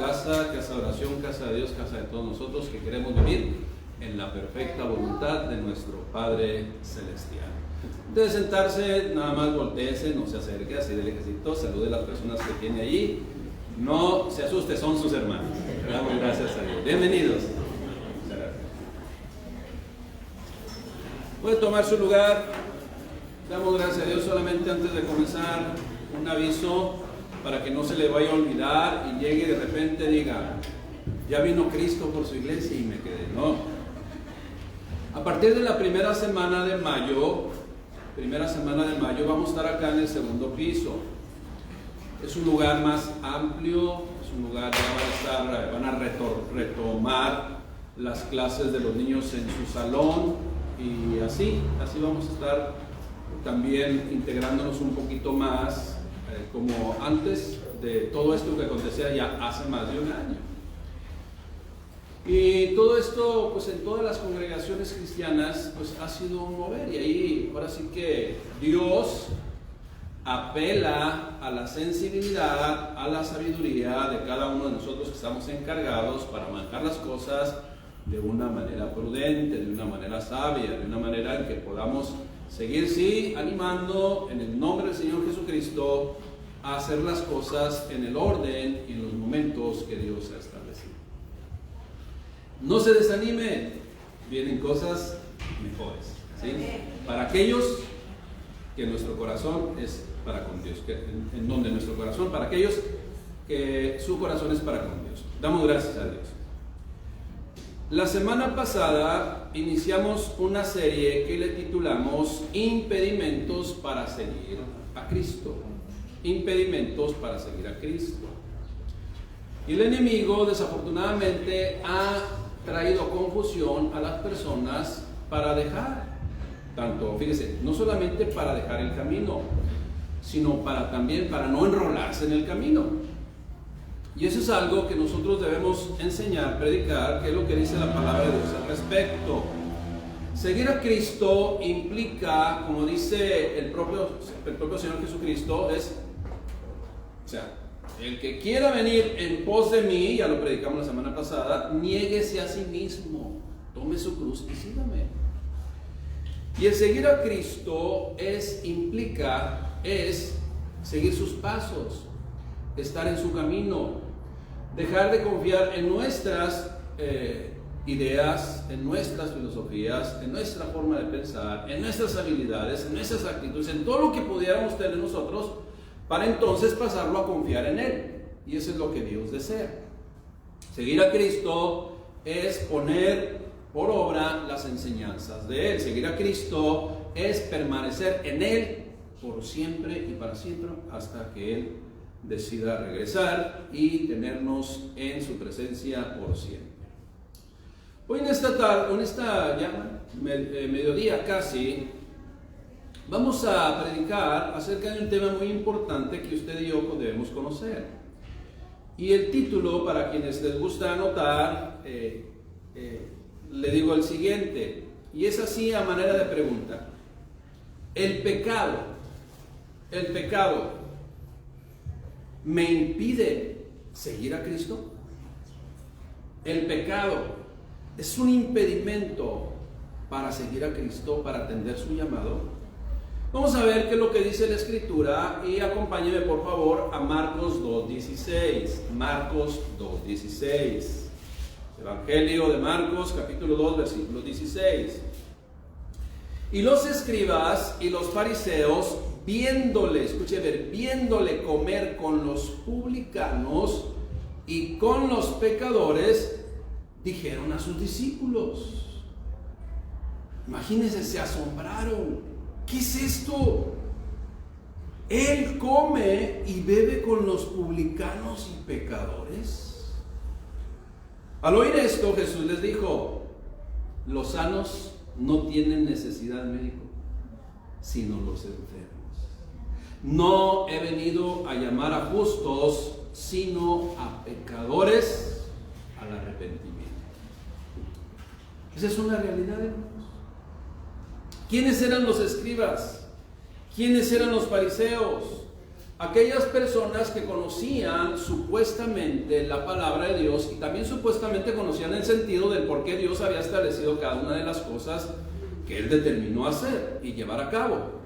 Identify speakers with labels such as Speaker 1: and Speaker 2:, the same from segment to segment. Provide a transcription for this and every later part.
Speaker 1: casa, casa de oración, casa de Dios, casa de todos nosotros que queremos vivir en la perfecta voluntad de nuestro Padre Celestial. Antes de sentarse, nada más voltéese, no se acerque, así de lejecito, salude a las personas que tiene allí. No se asuste, son sus hermanos. Le damos gracias a Dios. Bienvenidos. Puede tomar su lugar. Damos gracias a Dios. Solamente antes de comenzar, un aviso para que no se le vaya a olvidar y llegue y de repente diga: ya vino Cristo por su iglesia y me quedé. No. A partir de la primera semana de mayo, vamos a estar acá en el segundo piso. Es un lugar más amplio, es un lugar que van a retomar las clases de los niños en su salón y así vamos a estar también integrándonos un poquito más como antes de todo esto que acontecía ya hace más de un año. Y todo esto, pues en todas las congregaciones cristianas, pues ha sido un mover, y ahí ahora sí que Dios apela a la sensibilidad, a la sabiduría de cada uno de nosotros que estamos encargados para manejar las cosas de una manera prudente, de una manera sabia, de una manera en que podamos seguir, sí, animando en el nombre del Señor Jesucristo a hacer las cosas en el orden y en los momentos que Dios ha establecido. No se desanime, vienen cosas mejores, ¿sí? Para aquellos que nuestro corazón es para con Dios, en donde nuestro corazón, para aquellos que su corazón es para con Dios. Damos gracias a Dios. La semana pasada iniciamos una serie que le titulamos Impedimentos para seguir a Cristo. Impedimentos para seguir a Cristo. Y el enemigo desafortunadamente ha traído confusión a las personas para dejar, tanto, fíjese, no solamente para dejar el camino, sino también para no enrolarse en el camino. Y eso es algo que nosotros debemos enseñar, predicar, que es lo que dice la palabra de Dios al respecto. Seguir a Cristo implica, como dice el propio Señor Jesucristo, el que quiera venir en pos de mí, ya lo predicamos la semana pasada, niéguese a sí mismo, tome su cruz y sígame. Y el seguir a Cristo implica seguir sus pasos, estar en su camino, dejar de confiar en nuestras ideas, en nuestras filosofías, en nuestra forma de pensar, en nuestras habilidades, en nuestras actitudes, en todo lo que pudiéramos tener nosotros, para entonces pasarlo a confiar en Él. Y eso es lo que Dios desea. Seguir a Cristo es poner por obra las enseñanzas de Él. Seguir a Cristo es permanecer en Él por siempre y para siempre, hasta que Él decida regresar y tenernos en su presencia por siempre. Hoy en esta tarde, mediodía casi, vamos a predicar acerca de un tema muy importante que usted y yo debemos conocer. Y el título, para quienes les gusta anotar, le digo el siguiente, y es así a manera de pregunta: ¿el pecado me impide seguir a Cristo? ¿El pecado es un impedimento para seguir a Cristo, para atender su llamado? Vamos a ver qué es lo que dice la Escritura, y acompáñeme por favor a Marcos 2:16. Marcos 2:16. Evangelio de Marcos, capítulo 2, versículo 16. Y los escribas y los fariseos, viéndole comer con los publicanos y con los pecadores, dijeron a sus discípulos. Imagínense, se asombraron. ¿Qué es esto? Él come y bebe con los publicanos y pecadores. Al oír esto, Jesús les dijo: los sanos no tienen necesidad de médico, sino los enfermos. No he venido a llamar a justos, sino a pecadores al arrepentimiento. Esa es una realidad, hermanos. ¿Quiénes eran los escribas? ¿Quiénes eran los fariseos? aquellas personas que conocían supuestamente la palabra de Dios y también supuestamente conocían el sentido del por qué Dios había establecido cada una de las cosas que Él determinó hacer y llevar a cabo.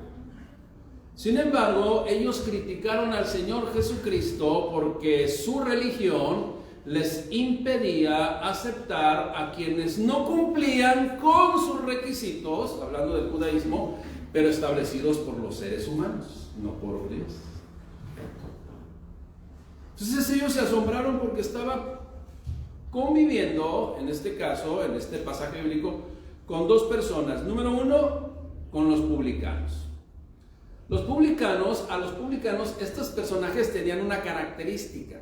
Speaker 1: Sin embargo, ellos criticaron al Señor Jesucristo porque su religión les impedía aceptar a quienes no cumplían con sus requisitos, hablando del judaísmo, pero establecidos por los seres humanos, no por Dios. Entonces ellos se asombraron porque estaba conviviendo, en este caso, en este pasaje bíblico, con dos personas. Número uno, con los publicanos. A los publicanos, estos personajes tenían una característica.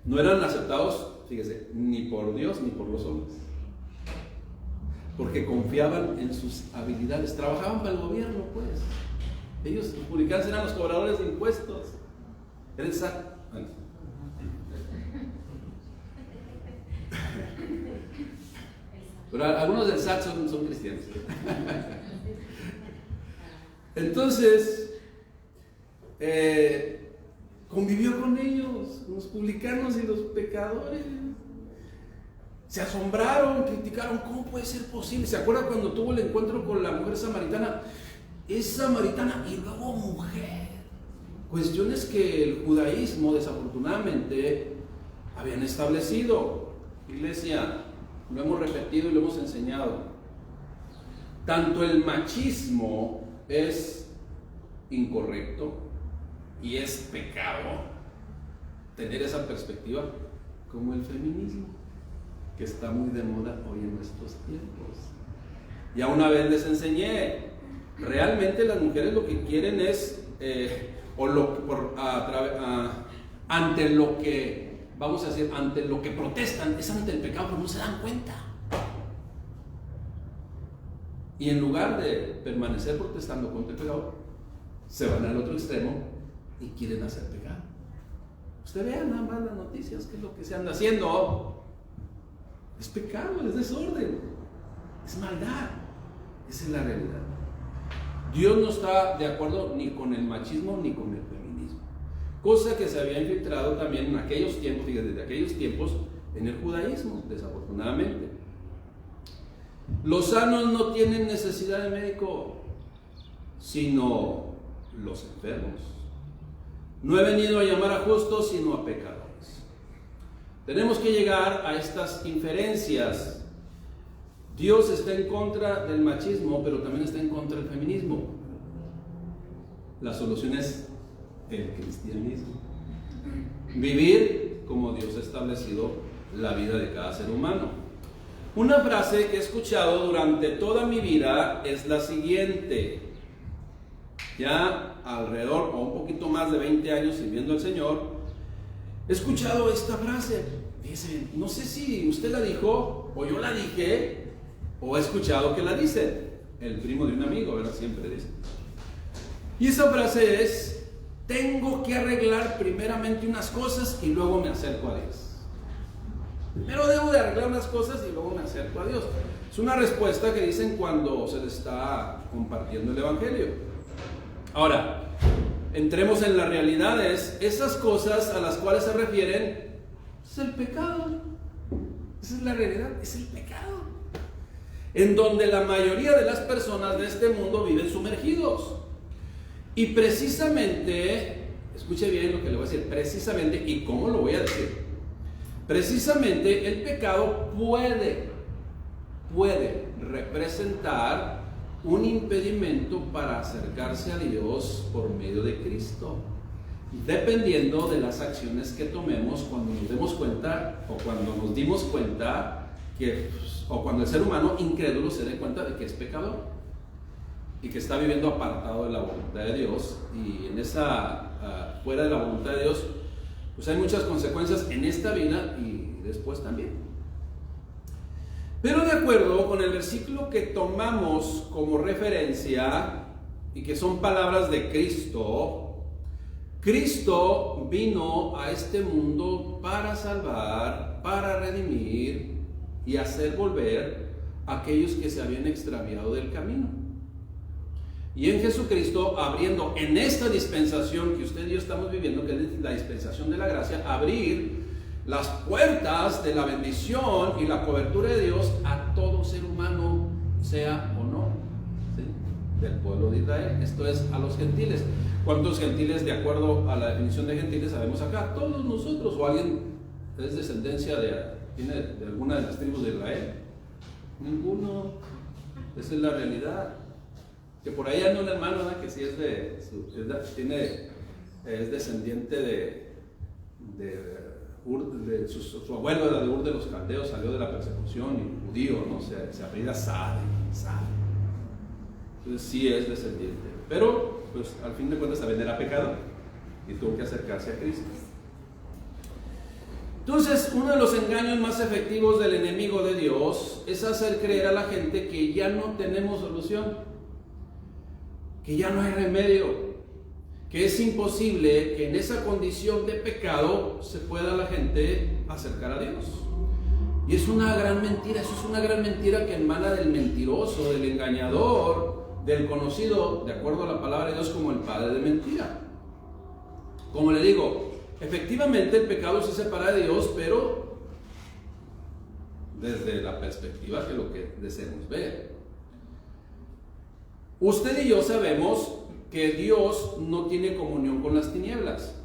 Speaker 1: No eran aceptados, fíjese, ni por Dios ni por los hombres. Porque confiaban en sus habilidades. Trabajaban para el gobierno, pues. Ellos, los publicanos, eran los cobradores de impuestos. Era el SAT. Bueno. Pero algunos del SAT son cristianos. Entonces, convivió con ellos, con los publicanos y los pecadores. Se asombraron, criticaron, ¿cómo puede ser posible? ¿Se acuerdan cuando tuvo el encuentro con la mujer samaritana? Es samaritana y luego mujer. Cuestiones que el judaísmo desafortunadamente habían establecido. Iglesia, lo hemos repetido y lo hemos enseñado. Tanto el machismo es incorrecto y es pecado tener esa perspectiva, como el feminismo, que está muy de moda hoy en nuestros tiempos. Ya una vez les enseñé, realmente las mujeres lo que quieren es, ante lo que, vamos a decir, ante lo que protestan, es ante el pecado, pero no se dan cuenta. Y en lugar de permanecer protestando contra el pecado, se van al otro extremo y quieren hacer pecado. Usted vea nada más las noticias, qué es lo que se anda haciendo. Es pecado, es desorden, es maldad. Esa es la realidad. Dios no está de acuerdo ni con el machismo ni con el feminismo. Cosa que se había infiltrado también en aquellos tiempos, fíjate, desde aquellos tiempos, en el judaísmo, desafortunadamente. Los sanos no tienen necesidad de médico, sino los enfermos. No he venido a llamar a justos, sino a pecadores. Tenemos que llegar a estas inferencias. Dios está en contra del machismo, pero también está en contra del feminismo. La solución es el cristianismo. Vivir como Dios ha establecido la vida de cada ser humano. Una frase que he escuchado durante toda mi vida es la siguiente. Ya alrededor o un poquito más de 20 años sirviendo al Señor, he escuchado esta frase. Fíjese, no sé si usted la dijo o yo la dije o he escuchado que la dice el primo de un amigo, ¿verdad? Siempre dice. Y esa frase es: tengo que arreglar primeramente unas cosas y luego me acerco a Dios. Primero debo de arreglar unas cosas y luego me acerco a Dios. Es una respuesta que dicen cuando se les está compartiendo el Evangelio. Ahora, entremos en las realidades. Esas cosas a las cuales se refieren es el pecado. Esa es la realidad, es el pecado. En donde la mayoría de las personas de este mundo viven sumergidos. Y precisamente, escuche bien lo que le voy a decir, precisamente, ¿y cómo lo voy a decir? Precisamente el pecado puede representar un impedimento para acercarse a Dios por medio de Cristo, dependiendo de las acciones que tomemos cuando nos demos cuenta o cuando nos dimos cuenta que, o cuando el ser humano incrédulo se dé cuenta de que es pecador y que está viviendo apartado de la voluntad de Dios, y en esa fuera de la voluntad de Dios, pues hay muchas consecuencias en esta vida y después también. Pero de acuerdo con el versículo que tomamos como referencia y que son palabras de Cristo, Cristo vino a este mundo para salvar, para redimir y hacer volver a aquellos que se habían extraviado del camino. y en Jesucristo, abriendo en esta dispensación que usted y yo estamos viviendo, que es la dispensación de la gracia, abrir las puertas de la bendición y la cobertura de Dios a todo ser humano, sea o no, ¿sí?, del pueblo de Israel. Esto es a los gentiles. ¿Cuántos gentiles, de acuerdo a la definición de gentiles, sabemos acá? Todos nosotros. ¿O alguien es descendencia tiene de alguna de las tribus de Israel? Ninguno. Esa es la realidad. Que por ahí anda un hermano, ¿no?, que sí es descendiente su abuelo era de Ur de los Caldeos, salió de la persecución, y judío, ¿no? Se apellida Sade. Entonces sí es descendiente, pero pues al fin de cuentas también era pecado y tuvo que acercarse a Cristo. Entonces, uno de los engaños más efectivos del enemigo de Dios es hacer creer a la gente que ya no tenemos solución, que ya no hay remedio, que es imposible que en esa condición de pecado se pueda la gente acercar a Dios. Y es una gran mentira. Eso es una gran mentira que emana del mentiroso, del engañador, del conocido, de acuerdo a la palabra de Dios, como el padre de mentira. Como le digo, efectivamente el pecado se separa de Dios, pero desde la perspectiva que lo que deseemos ver. Usted y yo sabemos que Dios no tiene comunión con las tinieblas.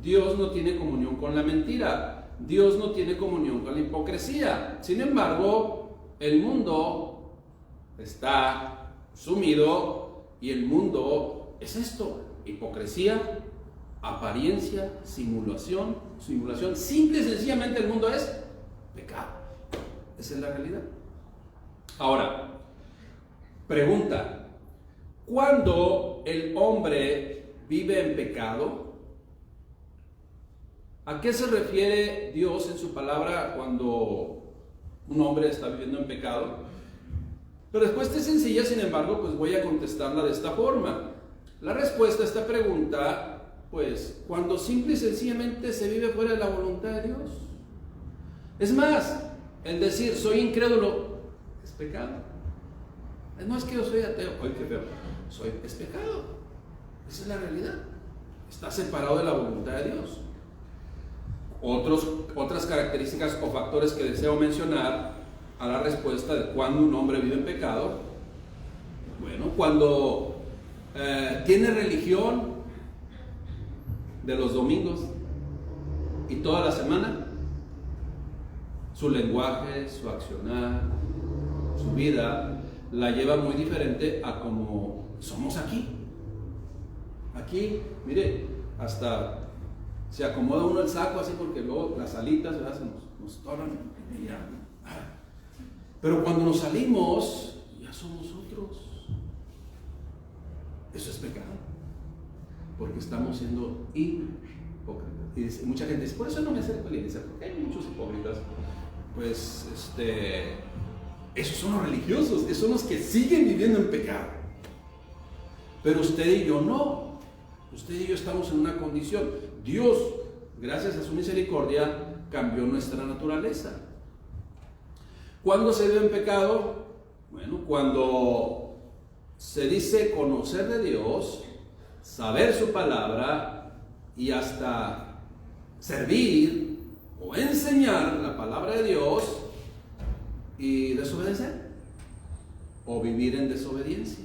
Speaker 1: Dios no tiene comunión con la mentira. Dios no tiene comunión con la hipocresía. Sin embargo, el mundo está sumido, y el mundo es esto: hipocresía, apariencia, simulación. Simple y sencillamente el mundo es pecado. Esa es la realidad. Ahora, pregunta: ¿cuándo el hombre vive en pecado? ¿A qué se refiere Dios en su palabra cuando un hombre está viviendo en pecado? La respuesta es sencilla, sin embargo, pues voy a contestarla de esta forma. La respuesta a esta pregunta, pues, cuando simple y sencillamente se vive fuera de la voluntad de Dios. Es más, el decir soy incrédulo es pecado. No es que yo soy ateo, oye, qué feo. Es pecado. Esa es la realidad. Está separado de la voluntad de Dios. Otras características o factores que deseo mencionar a la respuesta de cuando un hombre vive en pecado. Bueno, cuando tiene religión de los domingos y toda la semana, su lenguaje, su accionar, su vida la lleva muy diferente a como somos aquí. Aquí, mire, hasta se acomoda uno el saco así, porque luego las alitas, ¿verdad?, nos toran y ya. Pero cuando nos salimos, ya somos otros. Eso es pecado, porque estamos siendo hipócritas. Y dice, mucha gente dice, por eso no me acerco a la iglesia, porque hay muchos hipócritas. Pues esos son los religiosos, esos son los que siguen viviendo en pecado. Pero usted y yo no. Usted y yo estamos en una condición. Dios, gracias a su misericordia, cambió nuestra naturaleza. ¿Cuándo se vive en pecado? Bueno, cuando se dice conocer de Dios, saber su palabra y hasta servir o enseñar la palabra de Dios y desobedecer o vivir en desobediencia.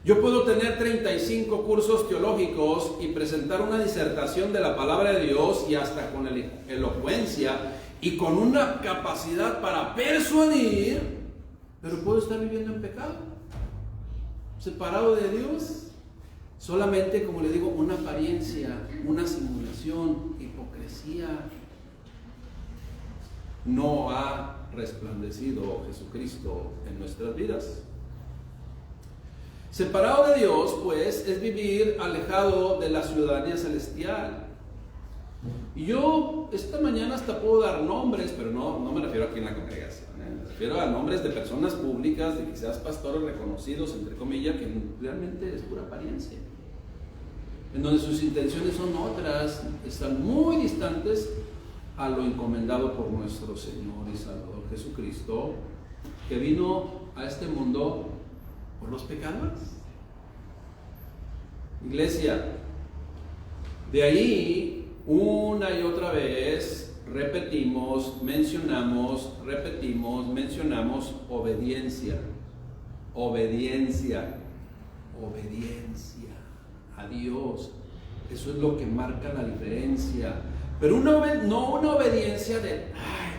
Speaker 1: Yo puedo tener 35 cursos teológicos y presentar una disertación de la palabra de Dios y hasta con elocuencia y con una capacidad para persuadir, pero puedo estar viviendo en pecado, separado de Dios. Solamente, como le digo, una apariencia, una simulación, hipocresía. No ha resplandecido Jesucristo en nuestras vidas. Separado de Dios, pues, es vivir alejado de la ciudadanía celestial. Y yo esta mañana hasta puedo dar nombres, pero no me refiero aquí en la congregación, me refiero a nombres de personas públicas, de quizás pastores reconocidos, entre comillas, que realmente es pura apariencia, en donde sus intenciones son otras, están muy distantes a lo encomendado por nuestro Señor y Salvador Jesucristo, que vino a este mundo por los pecadores. Iglesia, de ahí una y otra vez repetimos, mencionamos obediencia. Obediencia a Dios. Eso es lo que marca la diferencia. Pero no una obediencia de,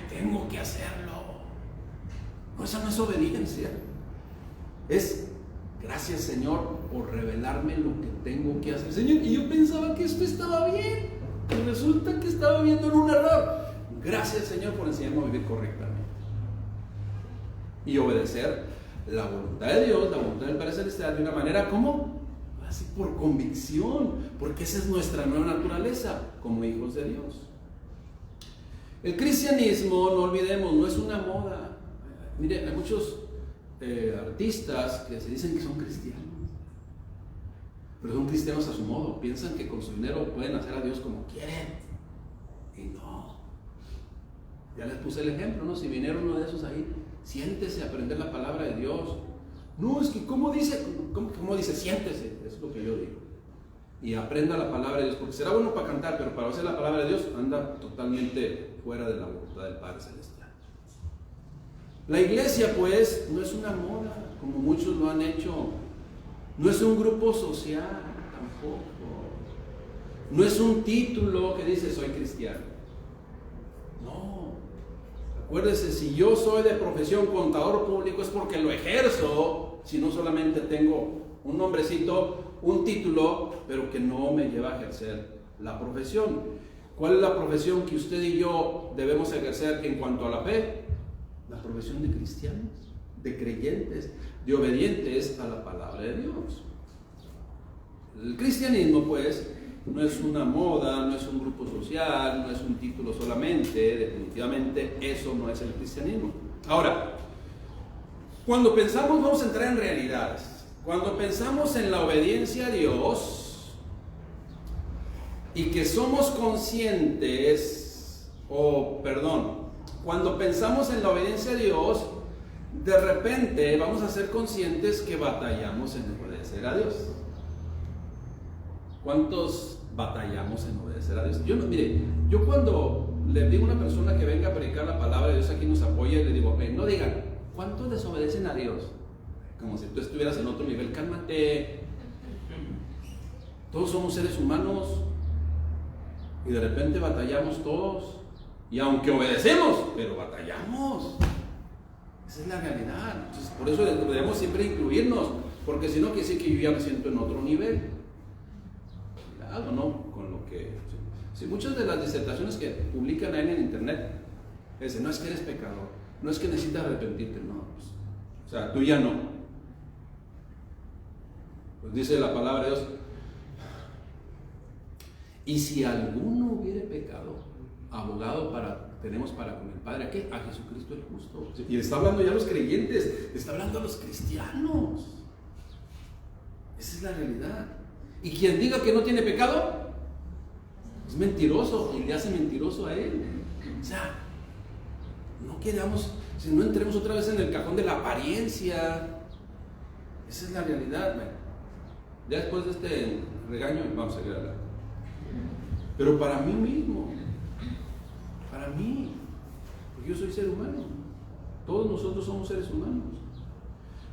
Speaker 1: tengo que hacerlo. No, esa no es obediencia. Es, gracias Señor por revelarme lo que tengo que hacer. Señor, y yo pensaba que esto estaba bien, y resulta que estaba viendo en un error. Gracias Señor por enseñarme a vivir correctamente y obedecer la voluntad de Dios, la voluntad del Padre Celestial, de una manera como así, por convicción, porque esa es nuestra nueva naturaleza como hijos de Dios. El cristianismo, no olvidemos, no es una moda. Mire, hay muchos artistas que se dicen que son cristianos, pero son cristianos a su modo. Piensan que con su dinero pueden hacer a Dios como quieren, y no. Ya les puse el ejemplo, ¿no? Si viniera uno de esos ahí, siéntese a aprender la palabra de Dios. No, es que ¿cómo dice? Siéntese, es lo que yo digo, y aprenda la palabra de Dios, porque será bueno para cantar, pero para hacer la palabra de Dios anda totalmente fuera de la voluntad del Padre Celestial. La iglesia, pues, no es una moda, como muchos lo han hecho. No es un grupo social, tampoco. No es un título que dice soy cristiano. No. Acuérdese, si yo soy de profesión contador público es porque lo ejerzo, si no solamente tengo un nombrecito, un título, pero que no me lleva a ejercer la profesión. ¿Cuál es la profesión que usted y yo debemos ejercer en cuanto a la fe? La profesión de cristianos, de creyentes, de obedientes a la palabra de Dios. El cristianismo, pues, no es una moda, no es un grupo social, no es un título solamente. Definitivamente eso no es el cristianismo. Ahora, cuando pensamos, vamos a entrar en realidades. Cuando pensamos en la obediencia a Dios y que somos conscientes, cuando pensamos en la obediencia a Dios, de repente vamos a ser conscientes que batallamos en obedecer a Dios. ¿Cuántos batallamos en obedecer a Dios? Yo cuando le digo a una persona que venga a predicar la palabra de Dios aquí nos apoya, y le digo, no digan, ¿cuántos desobedecen a Dios? Como si tú estuvieras en otro nivel. Cálmate. Todos somos seres humanos y de repente batallamos todos. Y aunque obedecemos, pero batallamos. Esa es la realidad. Entonces, por eso debemos siempre incluirnos, porque si no, quiere decir que yo ya me siento en otro nivel. Cuidado, ¿no? Con lo que... Si muchas de las disertaciones que publican ahí en internet dicen, no es que eres pecador, no es que necesitas arrepentirte, no. Pues, o sea, tú ya no. Pues dice la palabra de Dios, y si alguno hubiere pecado, abogado tenemos para con el Padre, ¿a qué? A Jesucristo el justo. Y le está hablando ya a los creyentes, le está hablando a los cristianos. Esa es la realidad. Y quien diga que no tiene pecado es mentiroso y le hace mentiroso a él. O sea, no entremos otra vez en el cajón de la apariencia. Esa es la realidad. Ya después de este regaño vamos a seguir hablando. Pero para mí mismo, porque yo soy ser humano, todos nosotros somos seres humanos.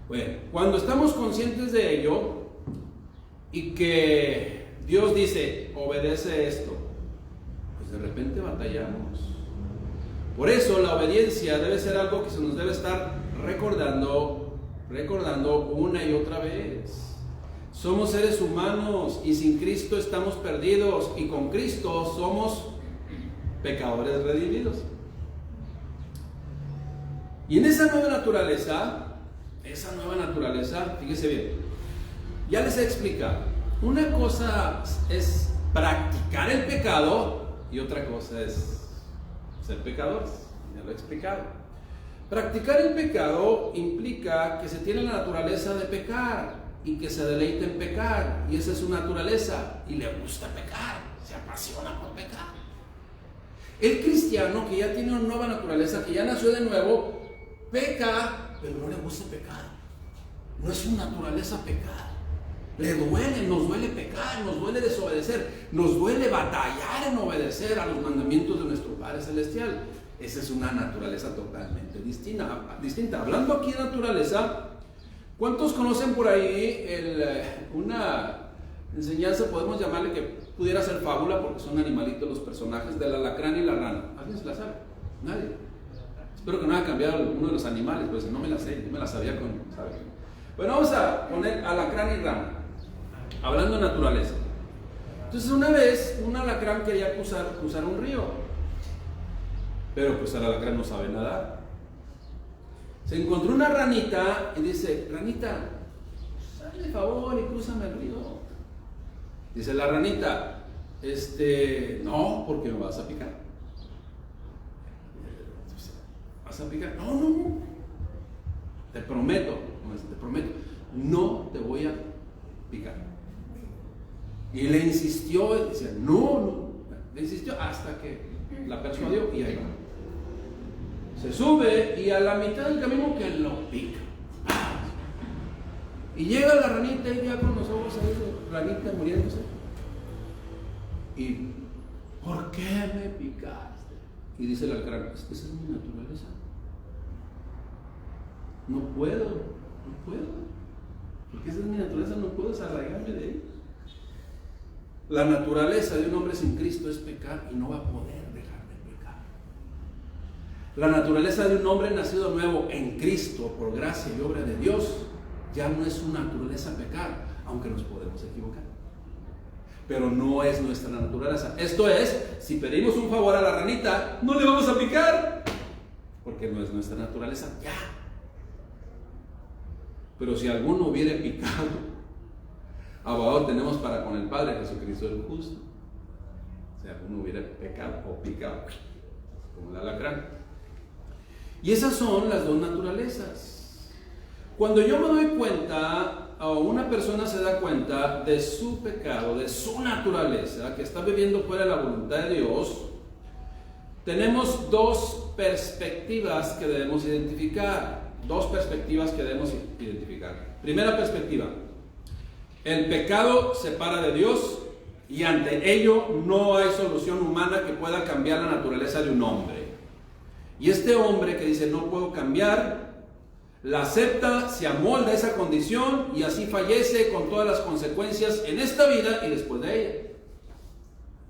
Speaker 1: Bueno, cuando estamos conscientes de ello y que Dios dice, obedece esto, pues de repente batallamos. Por eso la obediencia debe ser algo que se nos debe estar recordando una y otra vez. Somos seres humanos y sin Cristo estamos perdidos, y con Cristo somos pecadores redimidos. Y en esa nueva naturaleza, fíjese bien, ya les he explicado, una cosa es practicar el pecado y otra cosa es ser pecadores, ya lo he explicado. Practicar el pecado implica que se tiene la naturaleza de pecar y que se deleita en pecar, y esa es su naturaleza, y le gusta pecar, se apasiona por pecar. El cristiano que ya tiene una nueva naturaleza, que ya nació de nuevo, peca, pero no le gusta pecar. No es su naturaleza pecar. Le duele, nos duele pecar, nos duele desobedecer, nos duele batallar en obedecer a los mandamientos de nuestro Padre Celestial. Esa es una naturaleza totalmente distinta. Hablando aquí de naturaleza, ¿cuántos conocen por ahí una enseñanza, podemos llamarle, que pudiera ser fábula porque son animalitos los personajes, del alacrán y la rana? ¿Alguien se la sabe? Nadie. Espero que no haya cambiado uno de los animales, pues no me la sé, yo me la sabía con... ¿sabe? Bueno, vamos a poner alacrán y rana, hablando de naturaleza. Entonces una vez un alacrán quería cruzar un río, pero pues el alacrán no sabe nadar. Se encontró una ranita y dice: ranita, hazme el favor y crúzame el río. Dice la ranita: no, porque me vas a picar. ¿Vas a picar? No, te prometo, no te voy a picar. Y le insistió, y decía, no, le insistió hasta que la persuadió y ahí va. Se sube y a la mitad del camino que lo pica. Y llega la ranita y ya con los ojos ahí de ranita muriéndose. ¿Y por qué me picaste? Y dice el alacrán: esa es mi naturaleza. No puedo. Porque esa es mi naturaleza, no puedo desarraigarme de ella. La naturaleza de un hombre sin Cristo es pecar y no va a poder dejar de pecar. La naturaleza de un hombre nacido nuevo en Cristo por gracia y obra de Dios ya no es su naturaleza pecar, aunque nos podemos equivocar. Pero no es nuestra naturaleza. Esto es, si pedimos un favor a la ranita, no le vamos a picar, porque no es nuestra naturaleza ya. Pero si alguno hubiere picado, abogado tenemos para con el Padre, Jesucristo el justo. Si alguno hubiera pecado o picado, como el alacrán. Y esas son las dos naturalezas. Cuando yo me doy cuenta, o una persona se da cuenta de su pecado, de su naturaleza, que está viviendo fuera de la voluntad de Dios, tenemos dos perspectivas que debemos identificar. Primera perspectiva: el pecado separa de Dios y ante ello no hay solución humana que pueda cambiar la naturaleza de un hombre. Y este hombre que dice no puedo cambiar, la acepta, se amolda a esa condición y así fallece con todas las consecuencias en esta vida y después de ella.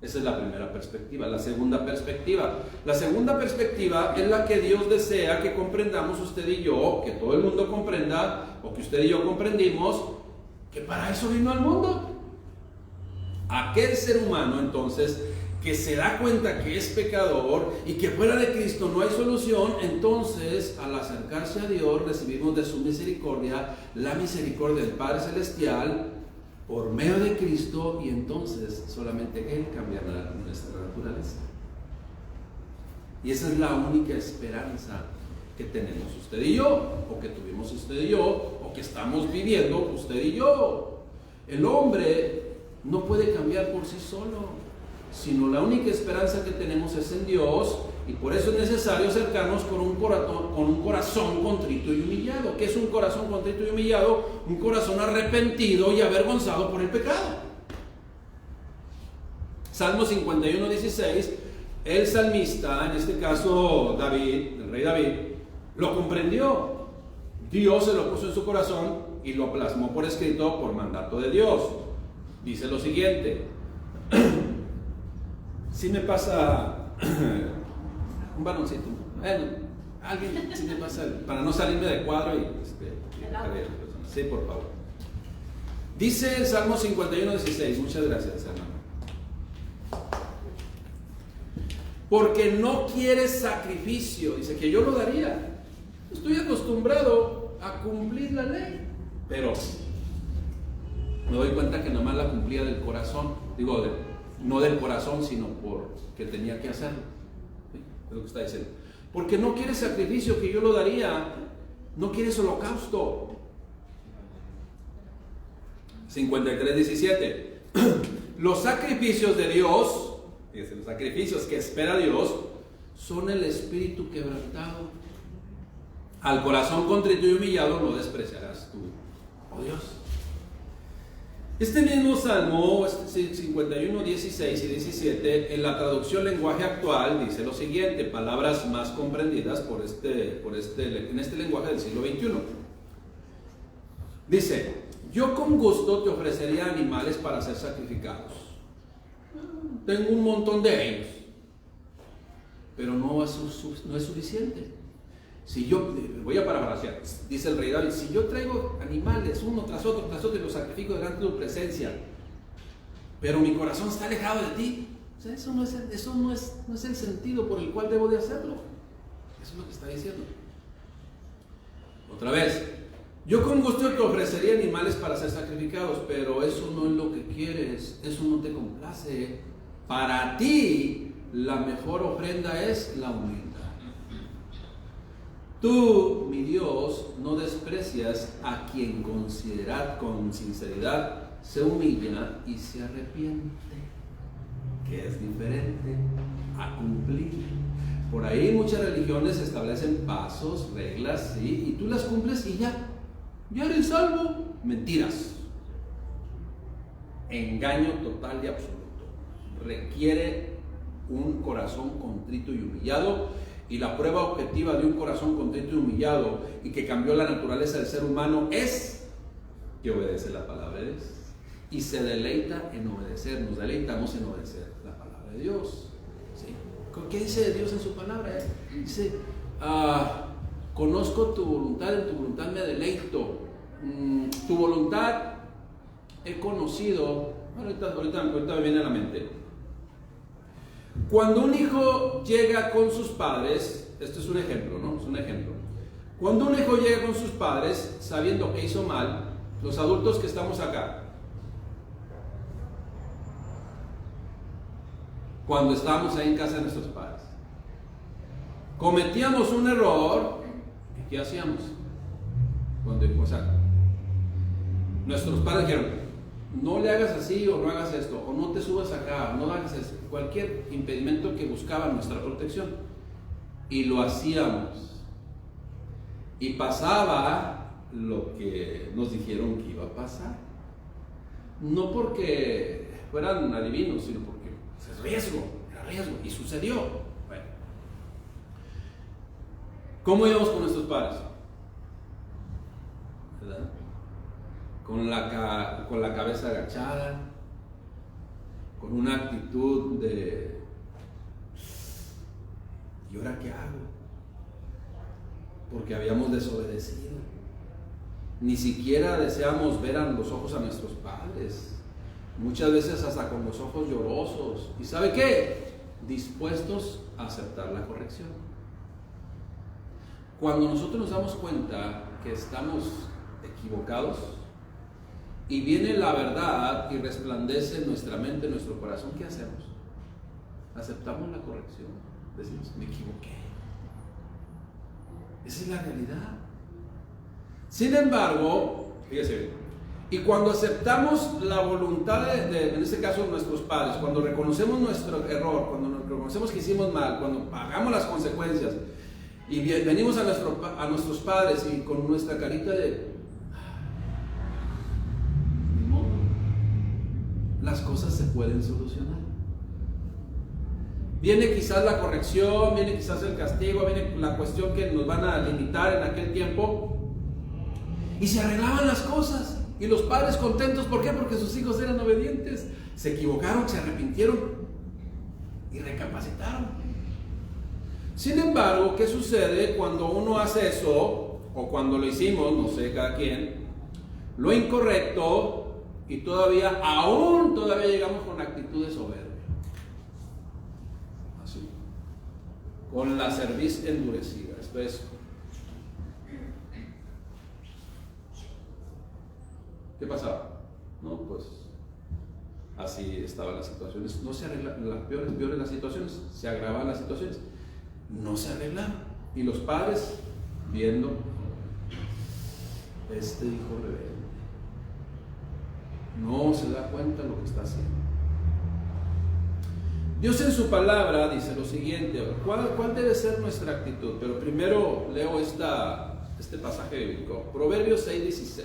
Speaker 1: Esa es la primera perspectiva. La segunda perspectiva es la que Dios desea que comprendamos usted y yo, que todo el mundo comprenda, o que usted y yo comprendimos, que para eso vino al mundo. Aquel ser humano entonces que se da cuenta que es pecador y que fuera de Cristo no hay solución, entonces al acercarse a Dios recibimos de su misericordia la misericordia del Padre Celestial por medio de Cristo, y entonces solamente Él cambiará nuestra naturaleza. Y esa es la única esperanza que tenemos usted y yo, o que tuvimos usted y yo, o que estamos viviendo usted y yo. El hombre no puede cambiar por sí solo, sino la única esperanza que tenemos es en Dios, y por eso es necesario acercarnos con un corazón contrito y humillado. ¿Qué es un corazón contrito y humillado? Un corazón arrepentido y avergonzado por el pecado. Salmo 51:16, el salmista, en este caso David, el rey David, lo comprendió. Dios se lo puso en su corazón y lo plasmó por escrito por mandato de Dios. Dice lo siguiente: si me pasa un baloncito, alguien, si me pasa, para no salirme de cuadro y sí, por favor. Dice el Salmo 51:16, muchas gracias, hermano. Porque no quieres sacrificio, dice que yo lo daría. Estoy acostumbrado a cumplir la ley, pero me doy cuenta que nomás la cumplía del corazón. Digo, no del corazón, sino porque tenía que hacerlo. ¿Sí? Es lo que está diciendo. Porque no quieres sacrificio, que yo lo daría. No quieres holocausto. 53:17. Los sacrificios de Dios, los sacrificios que espera Dios, son el espíritu quebrantado. Al corazón contrito y humillado no despreciarás tú, oh Dios. Este mismo Salmo 51, 16 y 17, en la traducción lenguaje actual, dice lo siguiente, palabras más comprendidas en este lenguaje del siglo XXI. Dice, yo con gusto te ofrecería animales para ser sacrificados. Tengo un montón de ellos, pero no es suficiente. Si yo, voy a parafrasear, dice el rey David, si yo traigo animales uno tras otro y los sacrifico delante de tu presencia, pero mi corazón está alejado de ti, o sea, eso no es el sentido por el cual debo de hacerlo. Eso es lo que está diciendo. Otra vez, yo con gusto te ofrecería animales para ser sacrificados, pero eso no es lo que quieres, eso no te complace. Para ti, la mejor ofrenda es la humildad. Tú, mi Dios, no desprecias a quien con sinceridad se humilla y se arrepiente, que es diferente a cumplir. Por ahí muchas religiones establecen pasos, reglas, ¿sí? Y tú las cumples y ya eres salvo. Mentiras. Engaño total y absoluto. Requiere un corazón contrito y humillado. Y la prueba objetiva de un corazón contrito y humillado y que cambió la naturaleza del ser humano es que obedece la palabra de Dios y se deleita en obedecer. Nos deleitamos en obedecer la palabra de Dios, ¿sí? ¿Qué dice Dios en su palabra? Dice, conozco tu voluntad, en tu voluntad me deleito. Tu voluntad he conocido. Ahorita me viene a la mente. Cuando un hijo llega con sus padres, esto es un ejemplo, ¿no? Es un ejemplo. Cuando un hijo llega con sus padres, sabiendo que hizo mal, los adultos que estamos acá, cuando estábamos ahí en casa de nuestros padres, cometíamos un error, ¿y qué hacíamos? Nuestros padres dijeron, no le hagas así o no hagas esto, o no te subas acá, o no hagas eso, cualquier impedimento que buscaba nuestra protección, y lo hacíamos, y pasaba lo que nos dijeron que iba a pasar, no porque fueran adivinos, sino porque era riesgo, y sucedió. Bueno, ¿cómo íbamos con nuestros padres? ¿Verdad? Con la cabeza agachada, con una actitud de ¿y ahora qué hago? Porque habíamos desobedecido. Ni siquiera deseamos ver a los ojos a nuestros padres, muchas veces hasta con los ojos llorosos. ¿Y sabe qué? Dispuestos a aceptar la corrección. Cuando nosotros nos damos cuenta que estamos equivocados, y viene la verdad y resplandece en nuestra mente, en nuestro corazón, ¿qué hacemos? Aceptamos la corrección. Decimos, me equivoqué. Esa es la realidad. Sin embargo, fíjese, y cuando aceptamos la voluntad en este caso de nuestros padres, cuando reconocemos nuestro error, cuando reconocemos que hicimos mal, cuando pagamos las consecuencias, y venimos a nuestros padres y con nuestra carita de las cosas se pueden solucionar. Viene quizás la corrección, viene quizás el castigo, viene la cuestión que nos van a limitar en aquel tiempo, y se arreglaban las cosas, y los padres contentos. ¿Por qué? Porque sus hijos eran obedientes, se equivocaron, se arrepintieron y recapacitaron. Sin embargo, ¿qué sucede cuando uno hace eso, o cuando lo hicimos, no sé, cada quien, lo incorrecto, y todavía llegamos con actitud de soberbia? Así. Con la cerviz endurecida. Esto es. ¿Qué pasaba? No, pues así estaban las situaciones. No se arreglaban, las peores las situaciones, se agravaban las situaciones. No se arreglaban. Y los padres viendo, este hijo rebelde no se da cuenta de lo que está haciendo. Dios en su palabra dice lo siguiente. ¿Cuál debe ser nuestra actitud? Pero primero leo este pasaje bíblico, Proverbios 6:16.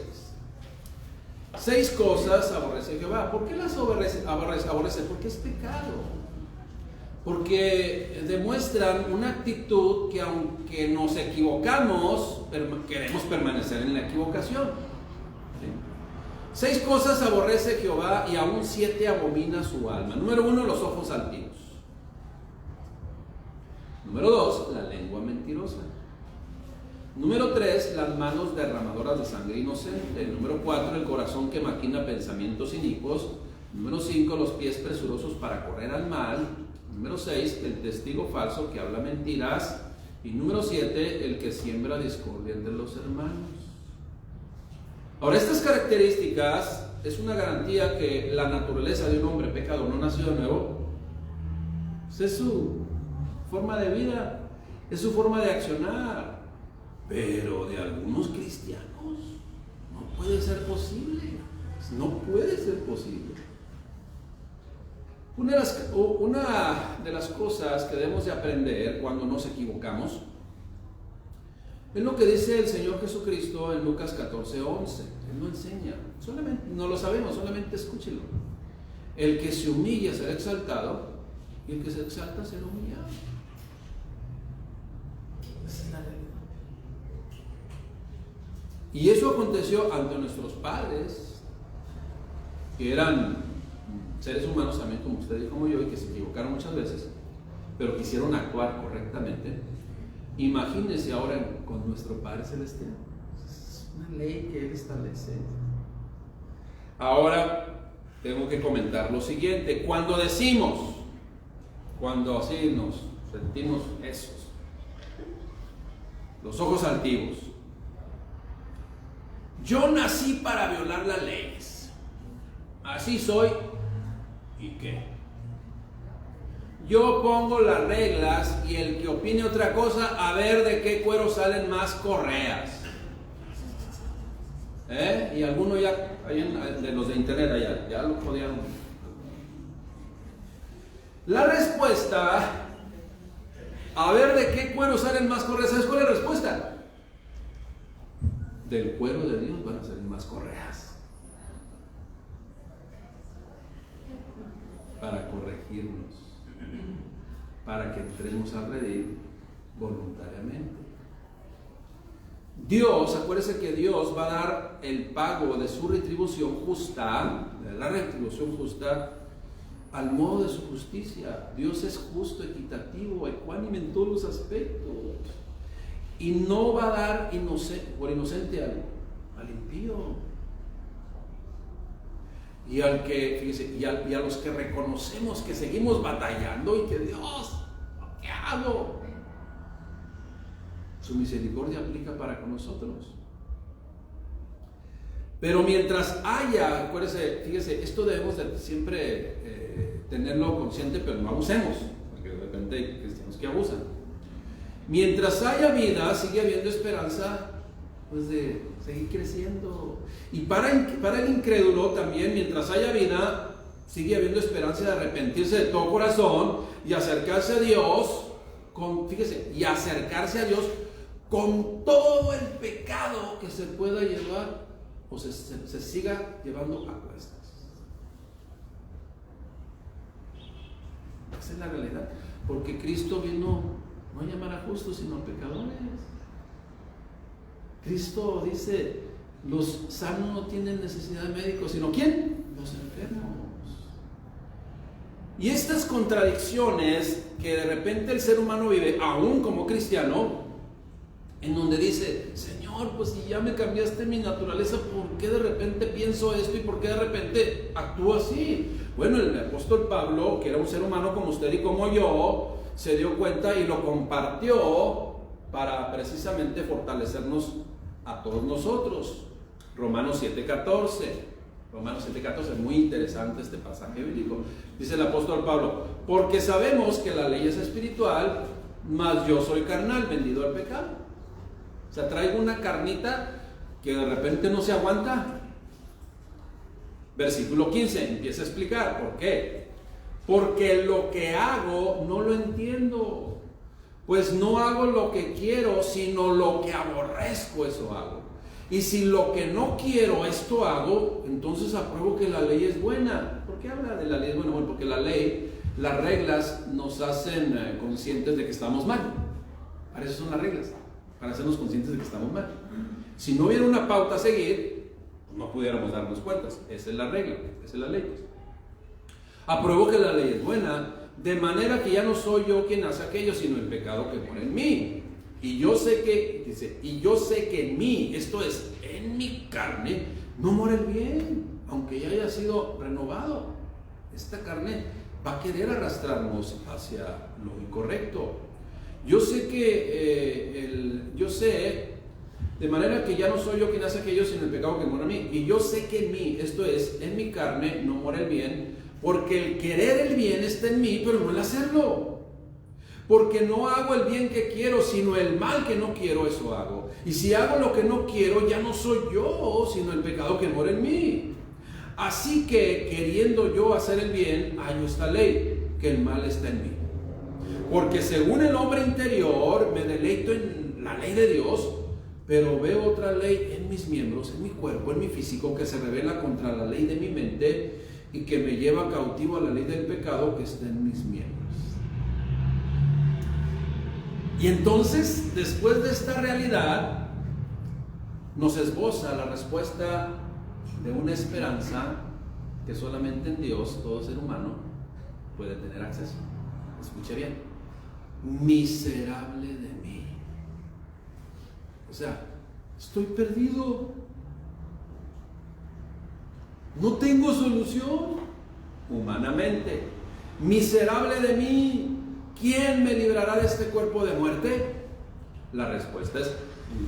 Speaker 1: 6 cosas aborrece Jehová. ¿Por qué las aborrece? Porque es pecado. Porque demuestran una actitud que aunque nos equivocamos, queremos permanecer en la equivocación. ¿Sí? 6 cosas aborrece Jehová y aún 7 abomina su alma. Número 1, los ojos altivos. Número 2, la lengua mentirosa. Número 3, las manos derramadoras de sangre inocente. Número 4, el corazón que maquina pensamientos inicuos. Número 5, los pies presurosos para correr al mal. Número 6, el testigo falso que habla mentiras. Y número 7, el que siembra discordia entre los hermanos. Ahora, estas características es una garantía que la naturaleza de un hombre pecador no nacido de nuevo es su forma de vida, es su forma de accionar. Pero de algunos cristianos no puede ser posible. No puede ser posible. Una de las cosas que debemos de aprender cuando nos equivocamos es lo que dice el Señor Jesucristo en Lucas 14:11. Él lo enseña. Solamente, no lo sabemos, solamente escúchelo. El que se humilla será exaltado y el que se exalta será humillado. Esa es la realidad. Y eso aconteció ante nuestros padres, que eran seres humanos también como usted y como yo, y que se equivocaron muchas veces, pero quisieron actuar correctamente. Imagínense ahora con nuestro Padre Celestial. Es una ley que Él establece. Ahora tengo que comentar lo siguiente. Cuando así nos sentimos esos, los ojos altivos, yo nací para violar las leyes, así soy. ¿Y qué? Yo pongo las reglas y el que opine otra cosa, a ver de qué cuero salen más correas. Y algunos ya, de los de internet allá, ya lo podían. La respuesta, a ver de qué cuero salen más correas, ¿sabes cuál es la respuesta? Del cuero de Dios van a salir más correas. Para corregirnos, para que entremos a redil voluntariamente. Dios, acuérdese que Dios va a dar el pago de su retribución justa, de la retribución justa, al modo de su justicia. Dios es justo, equitativo, ecuánime en todos los aspectos, y no va a dar por inocente al impío. Y fíjese, y a los que reconocemos que seguimos batallando y que Dios, ¿qué hago? Su misericordia aplica para con nosotros. Pero mientras haya, acuérdese, fíjese, esto debemos de siempre tenerlo consciente, pero no abusemos, porque de repente hay cristianos que abusan. Mientras haya vida, sigue habiendo esperanza, pues, de seguir creciendo. Y para el incrédulo también, mientras haya vida, sigue habiendo esperanza de arrepentirse de todo corazón y acercarse a Dios y acercarse a Dios con todo el pecado que se pueda llevar o se siga llevando a cuestas. Esa es la realidad, porque Cristo vino no a llamar a justos sino a pecadores. Cristo dice: los sanos no tienen necesidad de médicos, sino ¿quién? Los enfermos. Y estas contradicciones que de repente el ser humano vive, aún como cristiano, en donde dice: Señor, pues si ya me cambiaste mi naturaleza, ¿por qué de repente pienso esto y por qué de repente actúo así? Bueno, el apóstol Pablo, que era un ser humano como usted y como yo, se dio cuenta y lo compartió para precisamente fortalecernos a todos nosotros. Romanos 7:14, muy interesante este pasaje bíblico. Dice el apóstol Pablo: porque sabemos que la ley es espiritual, mas yo soy carnal, vendido al pecado. O sea, traigo una carnita que de repente no se aguanta. Versículo 15 empieza a explicar por qué. Porque lo que hago no lo entiendo, pues no hago lo que quiero, sino lo que aborrezco, eso hago. Y si lo que no quiero, esto hago, entonces apruebo que la ley es buena. ¿Por qué habla de la ley es buena? Bueno, porque la ley, las reglas nos hacen conscientes de que estamos mal. Para eso son las reglas, para hacernos conscientes de que estamos mal. Si no hubiera una pauta a seguir, no pudiéramos darnos cuentas. Esa es la regla, esa es la ley. Apruebo que la ley es buena, de manera que ya no soy yo quien hace aquello, sino el pecado que mora en mí. Y yo sé que, dice, y yo sé que en mí, esto es, en mi carne, no mora el bien, aunque ya haya sido renovado. Esta carne va a querer arrastrarnos hacia lo incorrecto. Yo sé de manera que ya no soy yo quien hace aquello, sino el pecado que mora en mí. Y yo sé que en mí, esto es, en mi carne, no mora el bien, porque el querer el bien está en mí, pero no el hacerlo. Porque no hago el bien que quiero, sino el mal que no quiero, eso hago. Y si hago lo que no quiero, ya no soy yo, sino el pecado que mora en mí. Así que, queriendo yo hacer el bien, hallo esta ley, que el mal está en mí. Porque según el hombre interior, me deleito en la ley de Dios, pero veo otra ley en mis miembros, en mi cuerpo, en mi físico, que se revela contra la ley de mi mente y que me lleva cautivo a la ley del pecado que está en mis miembros. Y entonces, después de esta realidad, nos esboza la respuesta de una esperanza que solamente en Dios, todo ser humano, puede tener acceso. Escuche bien. Miserable de mí. O sea, estoy perdido. No tengo solución humanamente. Miserable de mí. ¿Quién me librará de este cuerpo de muerte? La respuesta es: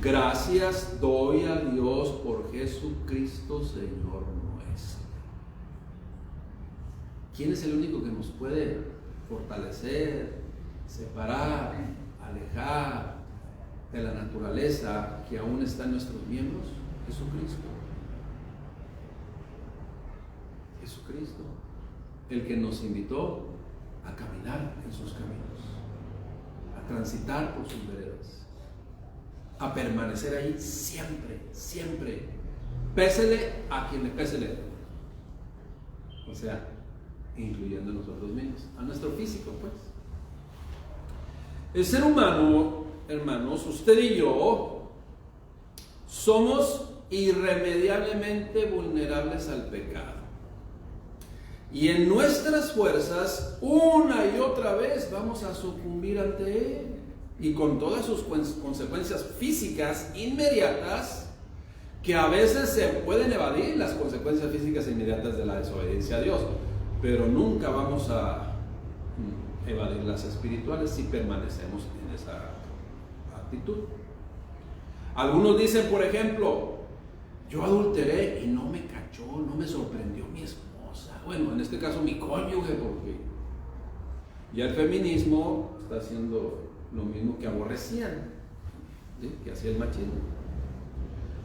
Speaker 1: gracias doy a Dios por Jesucristo, Señor nuestro. ¿Quién es el único que nos puede fortalecer, separar, alejar de la naturaleza que aún está en nuestros miembros? Jesucristo. Jesucristo, el que nos invitó a caminar en sus caminos, a transitar por sus veredas, a permanecer ahí siempre, siempre, pésele a quien le pésele, o sea, incluyendo a nosotros mismos, a nuestro físico, pues. El ser humano, hermanos, usted y yo, somos irremediablemente vulnerables al pecado. Y en nuestras fuerzas, una y otra vez, vamos a sucumbir ante él. Y con todas sus consecuencias físicas inmediatas, que a veces se pueden evadir las consecuencias físicas inmediatas de la desobediencia a Dios. Pero nunca vamos a evadir las espirituales si permanecemos en esa actitud. Algunos dicen, por ejemplo, yo adulteré y no me cachó, no me sorprendió mi esposa. Bueno, en este caso mi cónyuge, porque ya el feminismo está haciendo lo mismo que aborrecían, ¿sí? Que hacía el machismo.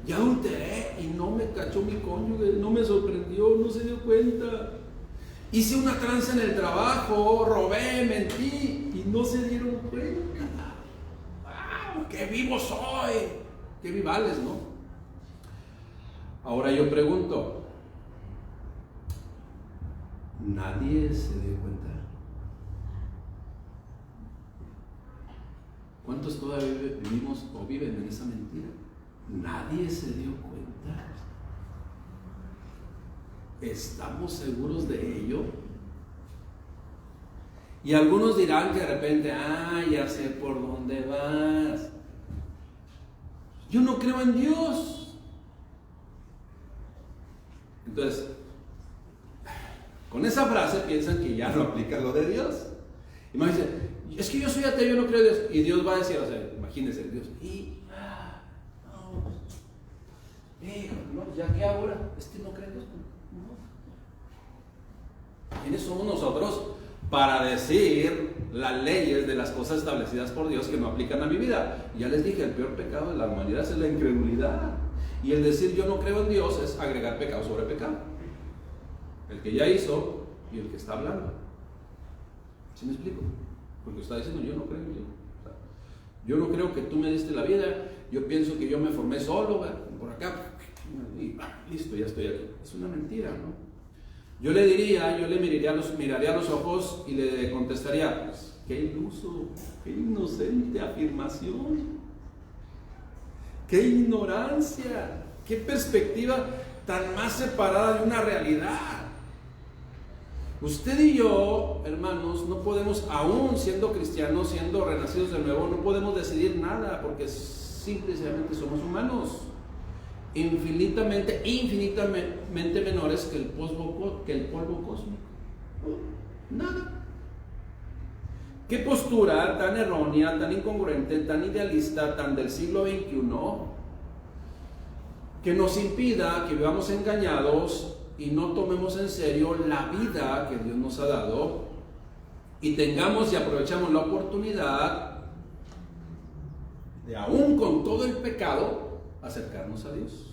Speaker 1: Ya adulteré y no me cachó mi cónyuge, no me sorprendió, no se dio cuenta. Hice una tranza en el trabajo, robé, mentí y no se dieron cuenta. ¡Wow! ¡Qué vivo soy! ¡Qué vivales!, ¿no? Ahora yo pregunto, ¿nadie se dio cuenta? ¿Cuántos todavía vivimos o viven en esa mentira? Nadie se dio cuenta. ¿Estamos seguros de ello? Y algunos dirán que de repente, ya sé por dónde vas. Yo no creo en Dios. Entonces, con esa frase piensan que ya no aplica lo de Dios. Y me dicen, es que yo soy ateo, yo no creo en Dios. Y Dios va a decir, o sea, imagínense, Dios, no, ya que ahora, no cree en Dios. No. ¿Quiénes somos nosotros para decir las leyes de las cosas establecidas por Dios que no aplican a mi vida? Ya les dije, el peor pecado de la humanidad es la incredulidad. Y el decir yo no creo en Dios es agregar pecado sobre pecado. El que ya hizo y el que está hablando. ¿Sí me explico? Porque está diciendo yo no creo en Dios. Yo no creo que tú me diste la vida, yo pienso que yo me formé solo, por acá, y listo, ya estoy aquí. Es una mentira, ¿no? Yo le miraría a los ojos y le contestaría, pues, qué iluso, qué inocente afirmación, qué ignorancia, qué perspectiva tan más separada de una realidad. Usted y yo, hermanos, no podemos, aún siendo cristianos, siendo renacidos de nuevo, no podemos decidir nada, porque simplemente somos humanos, infinitamente menores que el polvo cósmico. Nada. ¿Qué postura tan errónea, tan incongruente, tan idealista, tan del siglo XXI, que nos impida que vivamos engañados y no tomemos en serio la vida que Dios nos ha dado y tengamos y aprovechamos la oportunidad de, aún con todo el pecado, acercarnos a Dios?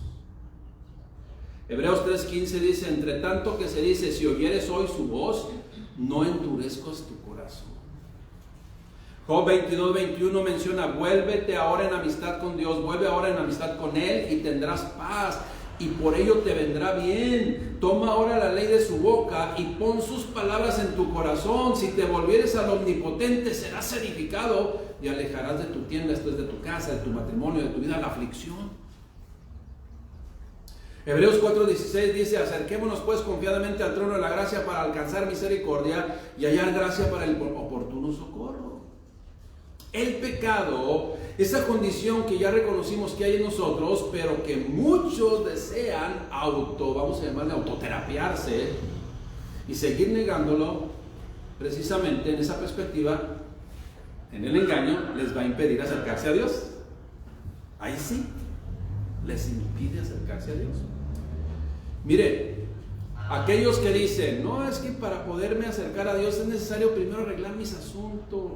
Speaker 1: Hebreos 3:15 dice: entre tanto que se dice, si oyeres hoy su voz, no endurezcas tu corazón. Job 22:21 menciona: vuélvete ahora en amistad con Dios, vuelve ahora en amistad con Él y tendrás paz, y por ello te vendrá bien. Toma ahora la ley de su boca y pon sus palabras en tu corazón. Si te volvieres al Omnipotente, serás edificado y alejarás de tu tienda, esto es de tu casa, de tu matrimonio, de tu vida, la aflicción. Hebreos 4:16 dice: acerquémonos pues confiadamente al trono de la gracia para alcanzar misericordia y hallar gracia para el oportuno socorro. El pecado, esa condición que ya reconocimos que hay en nosotros, pero que muchos desean vamos a llamarle autoterapiarse y seguir negándolo, precisamente en esa perspectiva, en el engaño, les va a impedir acercarse a Dios. Ahí sí, les impide acercarse a Dios. Mire, aquellos que dicen: no, es que para poderme acercar a Dios es necesario primero arreglar mis asuntos.